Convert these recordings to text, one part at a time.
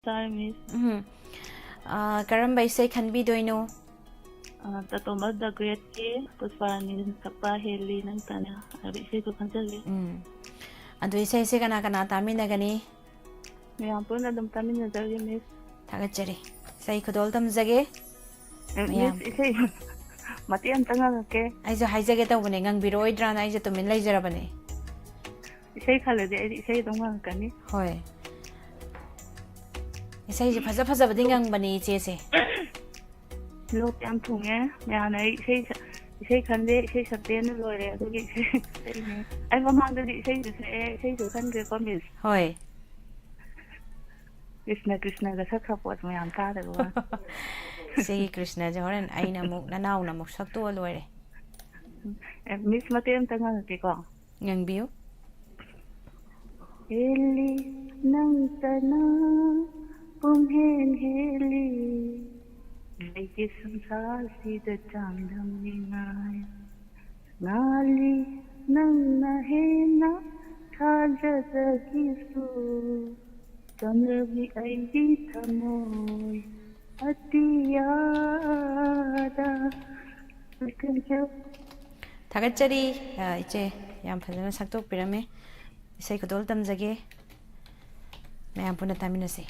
ꯇꯥꯔꯦ ꯃꯤꯁ. ꯀꯔꯝꯕ ꯏꯁꯩ ꯈꯟꯕꯤꯗꯣꯏꯅꯣ? ꯇꯇꯣꯝꯕ ꯗ ꯒ꯭ꯔꯦꯠꯀꯤ ꯄꯨꯁꯄꯥꯔꯥꯅꯤꯅ ꯁꯛꯄ ꯍꯦꯜꯂꯤ ꯅꯪꯇꯅ ꯍꯥꯏꯕ ꯏꯁꯩꯗꯣ ꯈꯟꯖꯒꯦ. ꯑꯗꯨ ꯏꯁꯩꯁꯦ ꯀꯅꯥ ꯀꯅꯥ ꯇꯥꯃꯤꯟꯅꯒꯅꯤ? ꯃꯌꯥꯝ ꯄꯨꯟꯅ ꯑꯗꯨꯝ ꯇꯥꯃꯤꯟꯅꯖꯒꯦ ꯃꯤꯁ. ꯊꯥꯒꯠꯆꯔꯤ. ꯏꯁꯩ ꯈꯨꯗꯣꯜ ꯇꯝꯖꯒꯦ. ꯃꯤꯁ ꯏꯁꯩ ꯃꯇꯦꯛ ꯑꯃꯇ ꯉꯪꯉꯛꯀꯦ. ꯑꯩꯁꯨ ꯍꯥꯏꯖꯒꯦ ꯇꯧꯕꯅꯦ, ꯉꯪꯕꯤꯔꯛꯑꯣꯏꯗ꯭ꯔꯥꯅ ꯑꯩꯁꯦ ꯇꯨꯃꯤꯟ ꯂꯩꯖꯔꯕꯅꯦ. ꯏꯁꯩ ꯈꯜꯂꯗꯤ ꯑꯩꯗꯤ ꯏꯁꯩ ꯑꯗꯨꯝ ꯉꯪꯉꯛꯀꯅꯤ. ꯍꯣꯏ. ꯏꯁꯩꯁꯦ ꯐꯖꯕꯗꯤ ꯉꯪꯕꯅꯤ ꯏꯆꯦꯁꯦ. ꯂꯣꯛ ꯌꯥꯝ ꯊꯨꯡꯉꯦ. ꯃꯌꯥꯝꯅ ꯑꯩ ꯏꯁꯩ ꯈꯟꯗꯦ, ꯏꯁꯩ ꯁꯛꯇꯦꯅ ꯂꯣꯏꯔꯦ. ꯑꯗꯨꯒꯤ ꯏꯁꯩꯅꯦ. ꯑꯩ ꯃꯃꯥꯡꯗꯗꯤ ꯏꯁꯩꯁꯨ ꯁꯛꯑꯦ, ꯏꯁꯩꯁꯨ ꯈꯟꯈ꯭ꯔꯦꯀꯣ ꯃꯤꯁ. ꯍꯣꯏ. ꯀ꯭ꯔꯤꯁꯅꯒ ꯁꯛꯈ꯭ꯔ ꯄꯣꯠ ꯃꯌꯥꯝ ꯇꯥꯗꯕ ꯋꯥ. ꯁꯤꯒꯤ ꯀ꯭ꯔꯤꯁꯅꯁꯦ ꯍꯣꯔꯦꯟ ꯑꯩꯅ ꯑꯃꯨꯛ ꯅꯅꯥꯎꯅ ꯑꯃꯨꯛ ꯁꯛꯇꯣꯛꯑ ꯂꯣꯏꯔꯦ. ꯃꯤꯁ ꯃꯇꯦꯛ ꯑꯃꯇ ꯉꯪꯉꯛꯀꯦꯀꯣ. ꯉꯪꯕꯤꯌꯨ. ꯍꯦꯜꯂꯤ ꯅꯪꯇꯅ ꯄꯨꯡꯍꯦꯟ ꯍꯦꯜꯂꯤ, ꯂꯩꯒꯤ ꯁꯪꯁꯥꯔꯁꯤꯗ ꯆꯥꯡꯗꯝꯅꯤꯉꯥꯏ. ꯉꯥꯜꯂꯤ ꯅꯪꯅ ꯍꯦꯟꯅ ꯊꯥꯖꯗꯒꯤꯁꯨ, ꯆꯝꯂꯕꯤ ꯑꯩꯒꯤ ꯊꯃꯣꯏ ꯑꯇꯤꯌꯥꯗ. ꯊꯥꯒꯠꯆꯔꯤ ꯏꯆꯦ, ꯌꯥꯝ ꯐꯖꯅ ꯁꯛꯇꯣꯛꯄꯤꯔꯝꯃꯦ. ꯏꯁꯩ ꯈꯨꯗꯣꯜ ꯇꯝꯖꯒꯦ. ꯃꯌꯥꯝ ꯄꯨꯟꯅ ꯇꯥꯃꯤꯟꯅꯁꯤ.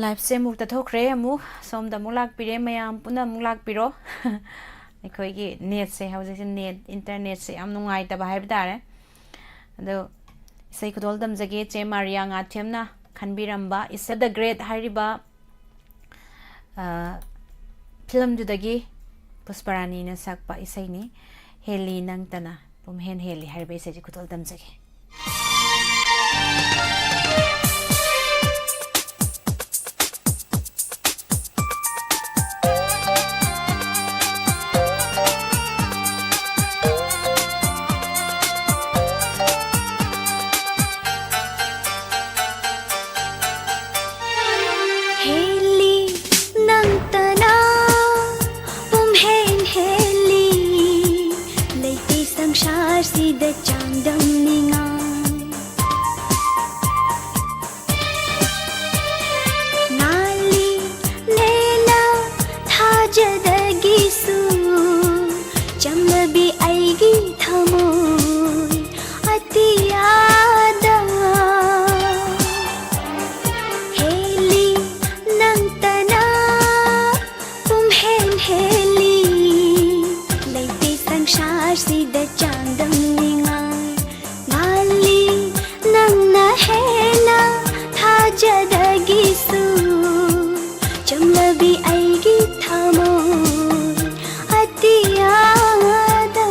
ꯂꯥꯏꯐꯁꯦ ꯑꯃꯨꯛ ꯇꯠꯊꯣꯛꯈ꯭ꯔꯦ. ꯑꯃꯨꯛ ꯁꯣꯝꯗ ꯑꯃꯨꯛ ꯂꯥꯛꯄꯤꯔꯦ. ꯃꯌꯥꯝ ꯄꯨꯟꯅ ꯑꯃꯨꯛ ꯂꯥꯛꯄꯤꯔꯣ. ꯑꯩꯈꯣꯏꯒꯤ ꯅꯦꯠꯁꯦ ꯍꯧꯖꯤꯛꯁꯦ ꯏꯟꯇꯔꯅꯦꯠꯁꯦ ꯌꯥꯝ ꯅꯨꯡꯉꯥꯏꯇꯕ ꯍꯥꯏꯕ ꯇꯥꯔꯦ. ꯑꯗꯣ ꯏꯁꯩ ꯈꯨꯗꯣꯜ ꯇꯝꯖꯒꯦ. ꯆꯦ ꯃꯥꯔꯤꯌꯥ ꯉꯥꯊꯦꯝꯅ ꯈꯟꯕꯤꯔꯝꯕ ꯏꯁ ꯗ ꯒ꯭ꯔꯦꯠ ꯍꯥꯏꯔꯤꯕ ꯐꯤꯂꯝꯗꯨꯗꯒꯤ ꯄꯨꯁꯄꯥꯔꯥꯅꯤꯅ ꯁꯛꯄ ꯏꯁꯩꯅꯤ. ꯍꯦꯜꯂꯤ ꯅꯪꯇꯅ ꯄꯨꯝꯍꯦꯟ ꯍꯦꯜꯂꯤ ꯍꯥꯏꯔꯤꯕ ꯏꯁꯩꯁꯤ ꯈꯨꯗꯣꯜ ꯇꯝꯖꯒꯦ. ꯁꯤꯗ ꯆꯥꯡꯗꯝꯅꯤꯉꯥꯏ, ꯉꯥꯜꯂꯤ ꯂꯦꯟꯅ ꯊꯥꯖꯗꯒꯤꯁꯨ, ꯆꯝꯂꯕꯤ ꯑꯩꯒꯤ ꯊꯃꯣꯏ ꯑꯇꯤꯌꯥꯗ. ꯍꯦꯜꯂꯤ ꯅꯪꯇꯅ ꯄꯨꯝꯍꯦꯟ ꯍꯦꯜꯂꯤ, ꯂꯩꯇꯦ ꯁꯪꯁꯥꯔꯁꯤꯗ ꯆꯥꯡꯗꯝꯅꯤꯉꯥꯏ. ꯉꯥꯜꯂꯤ ꯅꯪꯅ ꯍꯦꯟꯅ ꯊꯥꯖꯗꯒꯤꯁꯨ, ꯆꯝꯂꯕꯤ ꯑꯩꯒꯤ ꯊꯃꯣꯏ ꯑꯇꯤꯌꯥꯗ.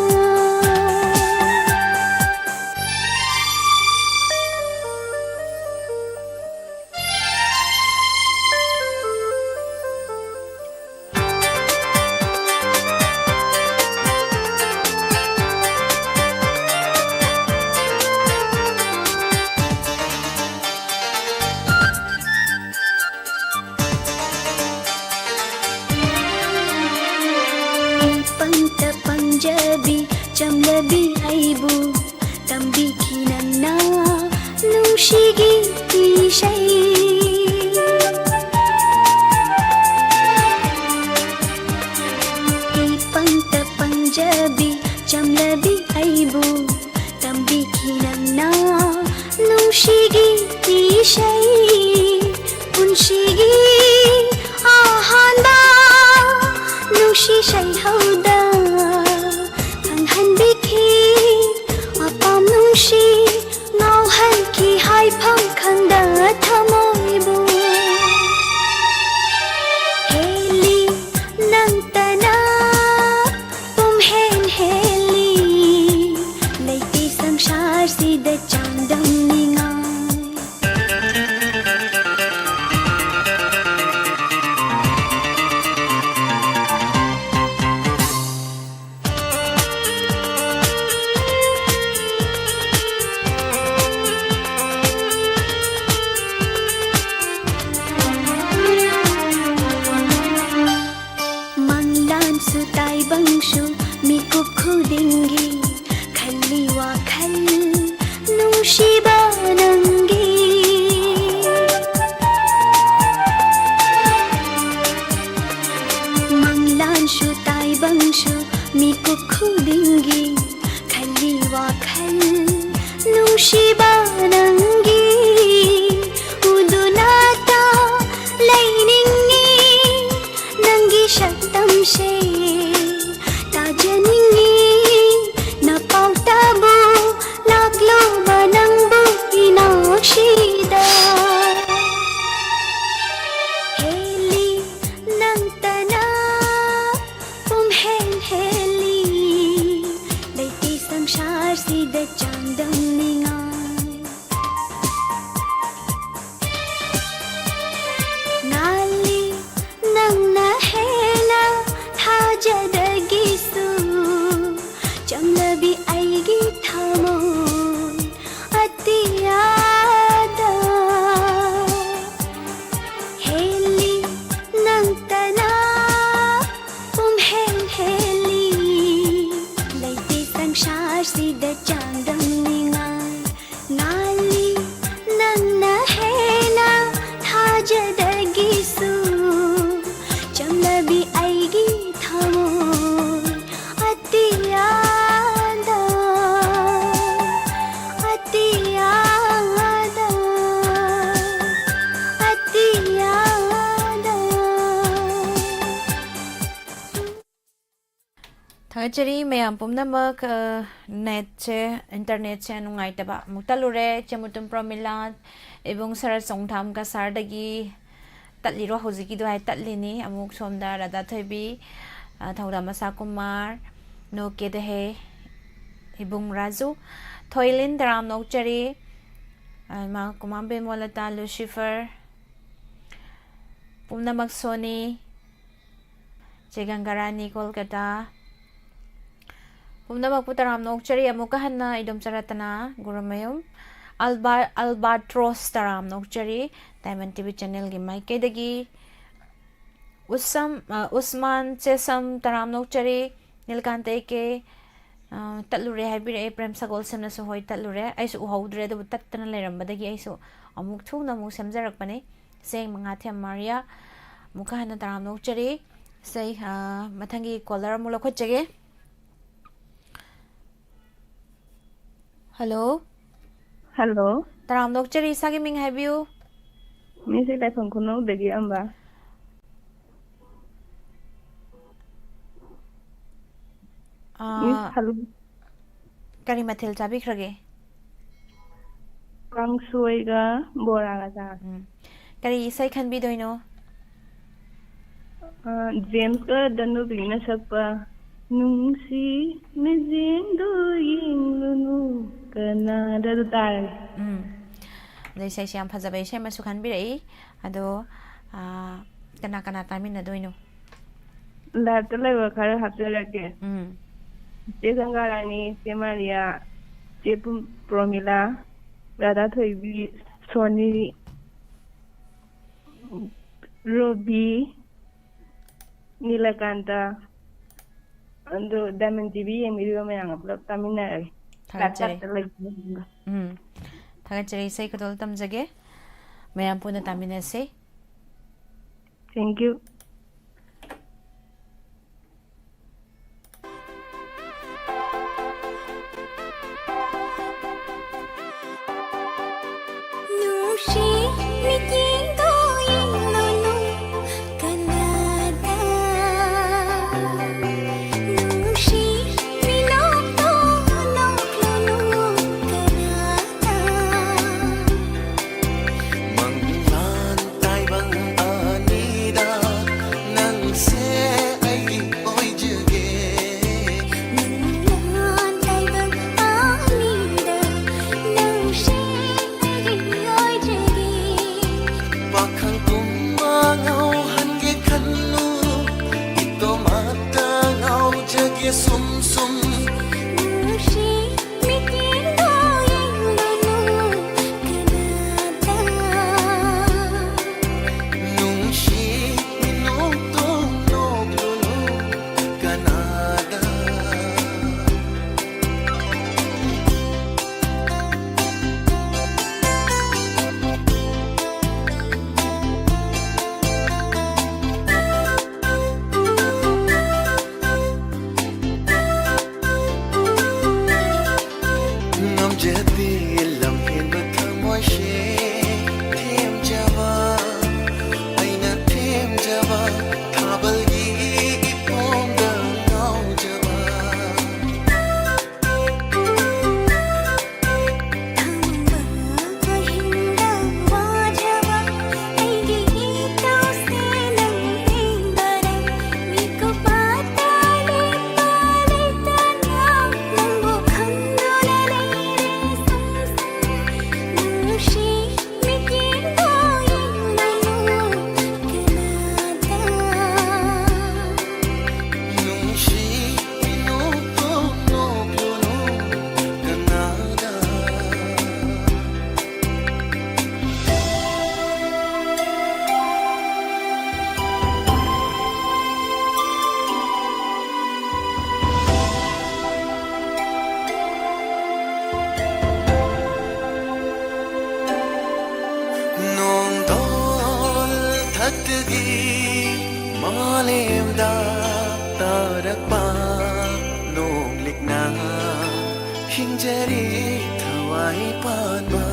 ꯄꯪꯇ ꯄꯪꯖꯕꯤ ꯆꯝꯂꯕꯤ ꯑꯩꯕꯨ ꯇꯝꯕꯤꯈꯤ ꯅꯪꯅ ꯅꯨꯡꯁꯤꯒꯤ ꯏꯁꯩ. ꯄꯪꯇ ꯄꯪꯖꯕꯤ ꯆꯝꯂꯕꯤ ꯑꯩꯕꯨ ꯇꯝꯕꯤꯈꯤ ꯅꯪꯅ ꯅꯨꯡꯁꯤꯒꯤ ꯏꯁꯩ. ꯄꯨꯟꯁꯤꯒꯤ ꯑꯍꯥꯟꯕ ꯅꯨꯡꯁꯤ ꯁꯩꯍꯧꯗ ꯈꯪꯍꯟꯕꯤꯈꯤ, ꯑꯄꯥꯝ ꯅꯨꯡꯁꯤ ꯉꯥꯎꯍꯟꯈꯤ ꯍꯥꯏꯐꯝ ꯈꯪꯗ ꯊꯃꯣꯏꯕꯨ. ꯍꯦꯜꯂꯤ ꯅꯪꯇꯅ ꯄꯨꯝꯍꯦꯟ ꯍꯦꯜꯂꯤ, ꯂꯩꯇꯦ ꯁꯪꯁꯥꯔꯁꯤꯗ ꯆꯥꯡꯗꯝꯅꯤꯉꯥꯏ. सुताई बंशु मिकुप खुदिंगी खल्ली वाखल नुशिबा नंगी मंगलान सुताई बंशु मिकुप खुदिंगी खल्ली वाखल नुशिबा नंगी उदुनाता लैनिंगी नंगी शक्तम शे ताजनिंगी नपाउताबो लागलो बनंबो इनाक्षिदा हेली नंतना पुमहेन हेली लैते संसार सिदा चांदम निंगाय नाली नंगना हेला थाजदगिसु चमलबी आईगी थामोन अतियादा हेली नंगतना पुमहेन हेली लैते संसार सिदा चांदम निंगाय नाली नंगना हेला थाजदगिसु चमलबी आईगी थामोन अतियादा अतियादा अतियादा Thagachari mayam pumnamak net che internet che nungaitaba mutalure chemutum promilat ebong sar songtham ka sardagi tatliro hojiki do hai tatlini amuk somda rada thoibi thauda masa kumar no ke de he ibung raju thoilin dram nokchari ma kumambe molata lucifer pumnamak soni chegangarani kolkata pumnamak putaram nokchari amuka hanna idom charatana gurumayum albatros taram nokchari diamond tv channel gi maike dagi usman chesam taram nokchari nilkante ke tatlure habire prem sagol semna so hoi tatlure aisu uhaudre do tattana lerambadagi aisu amuk thuna mu semjarakpane seng manga them maria muka hanna taram nokchari sei mathangi caller mula khochege hello Hello, taram nokchari sagi ming habiu music like from Kuno Begi Amba. Hello, kari mathil chabikrage Kang Suiga Boraga. kari sai khan bi doino James ka danu bina sapa nungsi mejendo yingunu kana da tar. dai sai siam phajabai sai ma sukhan bi rei ado kana kana tamin na doino La tele wa kar hapela ke. Te Gangarani, Te Maria, Te Promila, Radha Thoibi, Sony, Ruby, Nilakanta, and Diamond TV and Video Mayang upload Tamina. thagachari sai kadol tamjage mayam puna tamina se Thank you. Nushi mikingo yingunu kanada Nushi minokto noklunu kanada Manglan tay bang anida nang se ay oy jage Nanglan taibang anida Nushi yoy jagi bakang kumangau hange kannu ito mata ngau jage sum sum Nushi mikingo yingunu kanada nung shi minong tong no da tarak pa nong likna hinjari thawai pan ma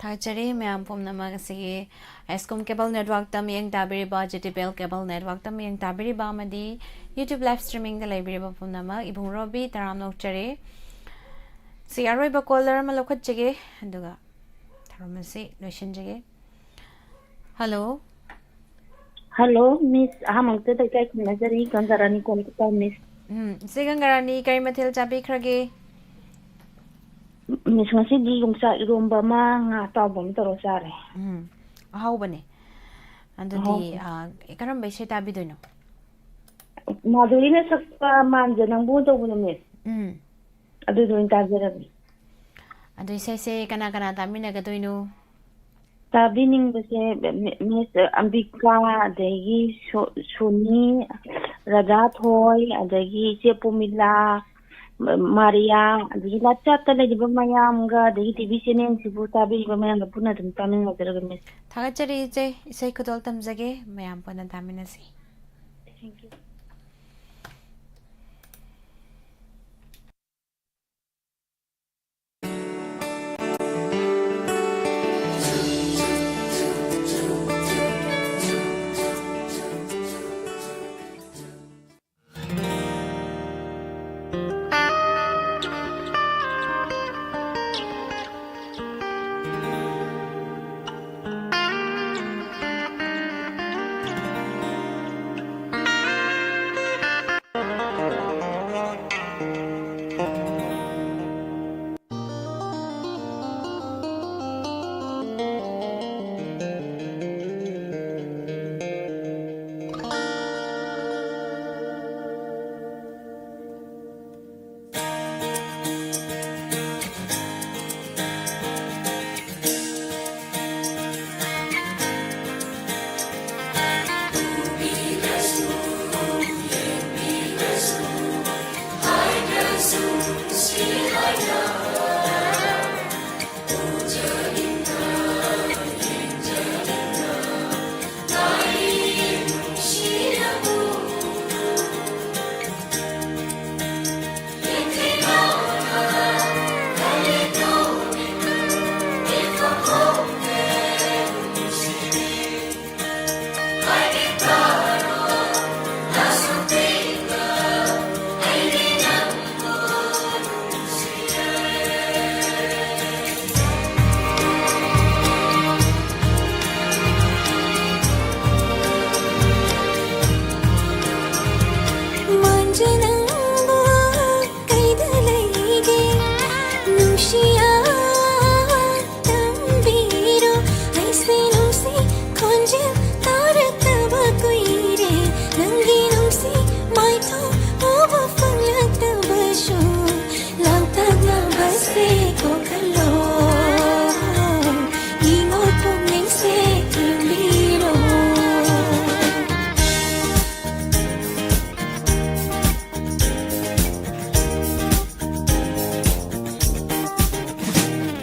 Thakchari mayam pumnama kasi Eskom Cable Network tam yang tabiri ba JTBL Cable Network tam yang tabiri ba madi YouTube live streaming da library ba pumnama ibung Robi taram nokchari si aroi ba caller ma lokhat jage aduga taram si lotion jage hello Hello, Miss. Hamangte tay kay kunajari Gangarani Kolkata, Miss. Si Gangarani kay mathil chabi khrage Miss ngasi di yung sa iromba ma nga tawbam taro sare. ahaw bane andudi karam bai se tabi doino Maduri na sa manja ng buto ko Miss. Adu do intajarabi. adu se kana tabi na gadoino Tabi ning base Miss Ambika adagi Suni Radha Thoy adagi Chepumila Maria adagi lacha tala di ba mayam ga adagi TV channel sibu tabi ba mayam ga puna dum tamin ga daraga Miss. thagachari je isai kudol tamjage mayam pona tamina si Thank you.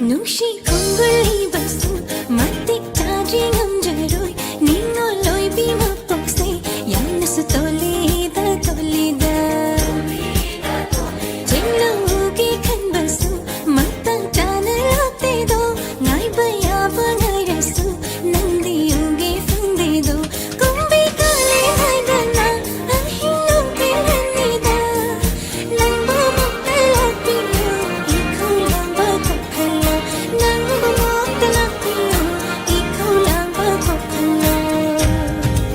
Nushi konguli basu Matik taji ngamjaroi Ningo loi bima pokse Yanasu tolida tolida Jenglo ugi kan basu Matang jana lote do Ngai bayaba ngai rasu Nandi ugi funde do Kumbi kale hai dana Ahino pilanida Langbo mokala piyo Ikaw lang ba kokala Langbo mokala piyo Ikaw lang ba kokala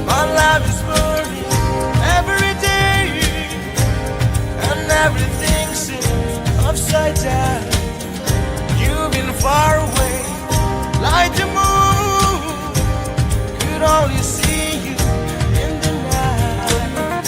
My life is burning every day, and everything seems upside down. You've been far away, like the moon. Could only see you in the night.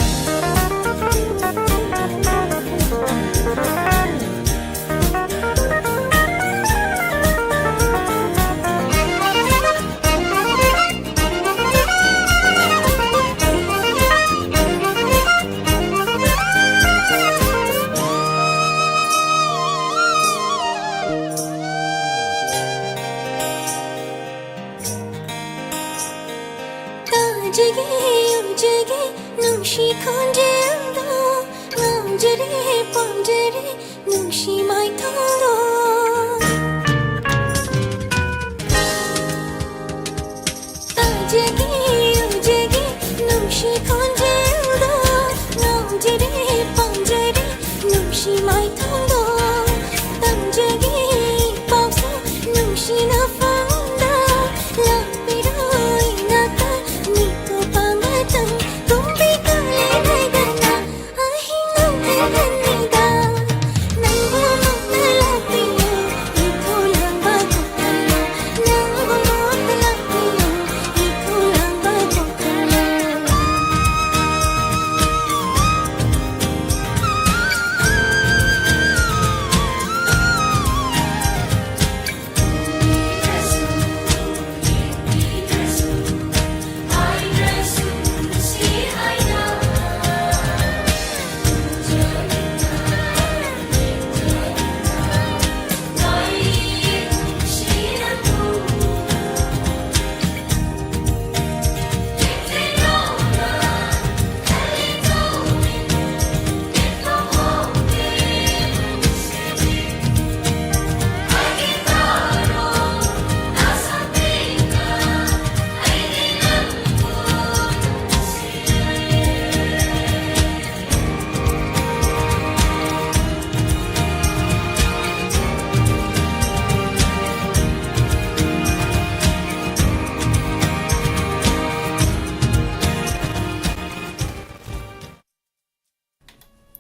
Tajige ujige Nushi konjendo Namjare panjare Nushi mai thondo Tajige ujige Nushi konjendo Namjare panjare Nushi mai thondo Tamjage pausa Nushi na fanda Lapiroi nata Niko pangatang Kumbi kale hai dana Ahino pilanida Nangbo mokala piyo Ikaw lang ba kokala Nangbo mokala piyo Ikaw lang ba kokala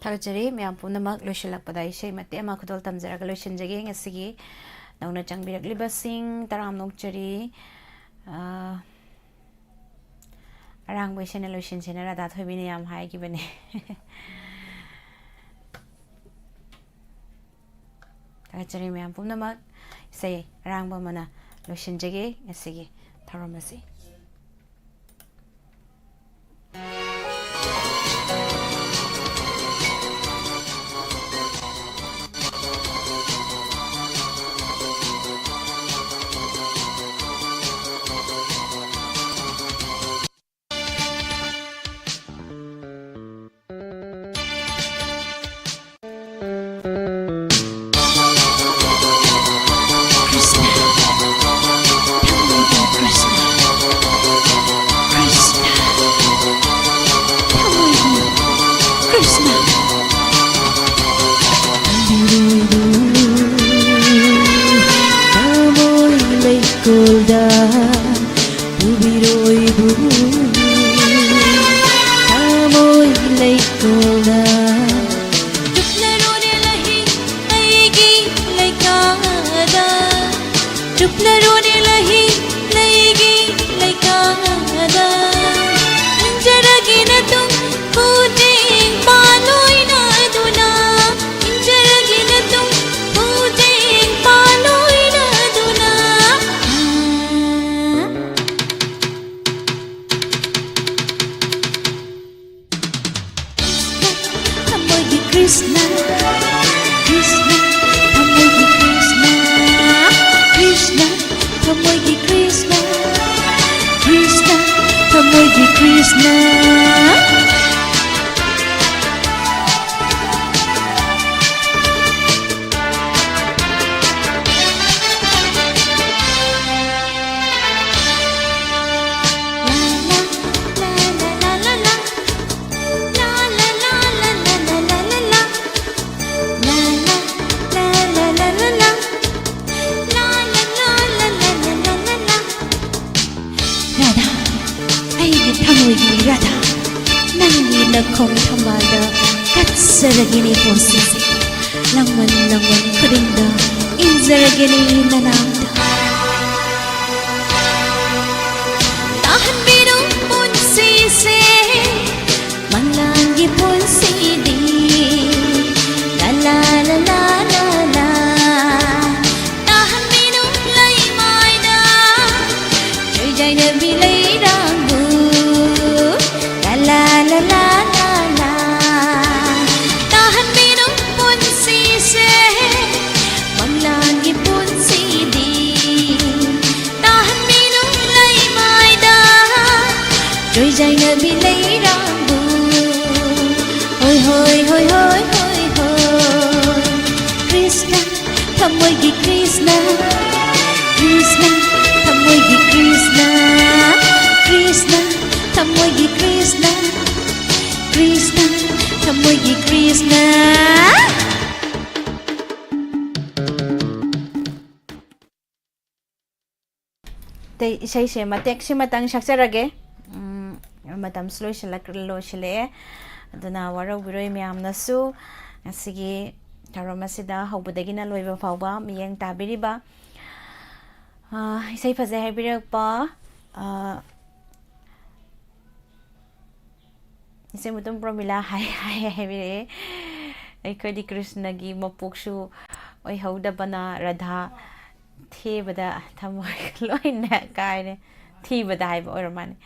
Thakjari myam punamak loisilakpada isei mate ama khudol tamjaraga loisinjage ngasigi nauna changbirakliba sing taram nokchari arang boisena loisinjena rada thobini yam haigi bane Thakjari myam punamak isei arang ba mana loisinjage ngasigi tharamasi Krishna, Krishna. ꯈꯣꯡ ꯊꯝꯕꯥꯜꯗ ꯀꯠꯆꯔꯒꯦꯅꯦ ꯄꯨꯟꯁꯤꯁꯦ ꯂꯥꯡꯃꯟ ꯂꯥꯡꯃꯟ ꯈꯨꯗꯤꯡꯗ 인ꯖꯔꯒꯦꯅꯦ ꯅꯅꯥꯛꯇ 나한비로 본시세 망랑기 본시디 라라라라라라 나한비로 라이마이다 저자이는 빌레이랑구 라라라라라라 나한비로 본시세 망랑기 본시디 나한비로 라이마이다 저자이는 빌레이랑구 Hoi hoi hoi hoi hoi hoi Krishna Thamoigi Krishna Krishna Thamoigi Krishna Krishna Thamoigi Krishna Krishna Thamoigi Krishna Tay isay se matek si matang sakjarage matam sloy lo sile aduna waro biroi myam nasu asigi taromasida hobudagina loiba fawba miyeng tabiriba isai phase haibirakpa isai mutum promila haibire aikodi krishna gi mapuksu oi hodabana radha thebada thamoi loina kaine thibada haiba oramani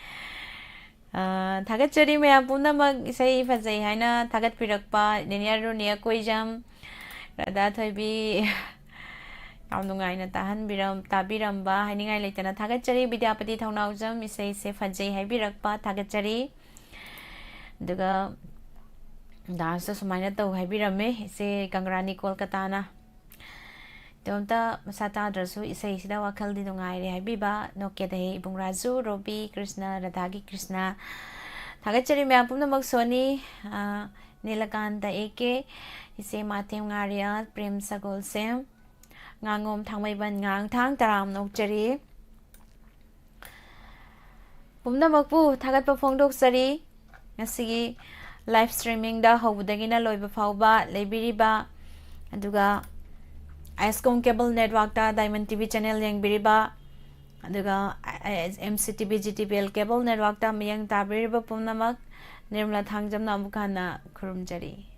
थागत चरी मैं पुनः मग इसे फजे है ना थागत पिरक पा निया रुनिया कोई जम रदा थबी आउनुंगाई ना ताहन बिरम ताबिरम बा है निगाई लेते ना थागत चरी विद्यापति थाउनाउ जम इसे फजे है बिरक पा थागत चरी दुगा दास सुमाइना तो है बिरमे इसे कंगरानी कोलकाता ना Tonta masata drasu isai sida wakal di nungai re habiba nokke de ibung Raju Robi Krishna Radhagi Krishna thagachari me apum namak soni Nilakanta eke ise mathem ngaria prem sagol sem ngangom thangmai ban ngang thang taram nokchari pumna makpu thagat pa phongdok sari ngasi live streaming da hobudagina loiba fawba lebiriba aduga Ascom Cable Network ta Diamond TV channel yang biriba aduga MCTV GTPL Cable Network ta miyang tabiriba pumnamak Nirmala thangjamna amukana khurumjari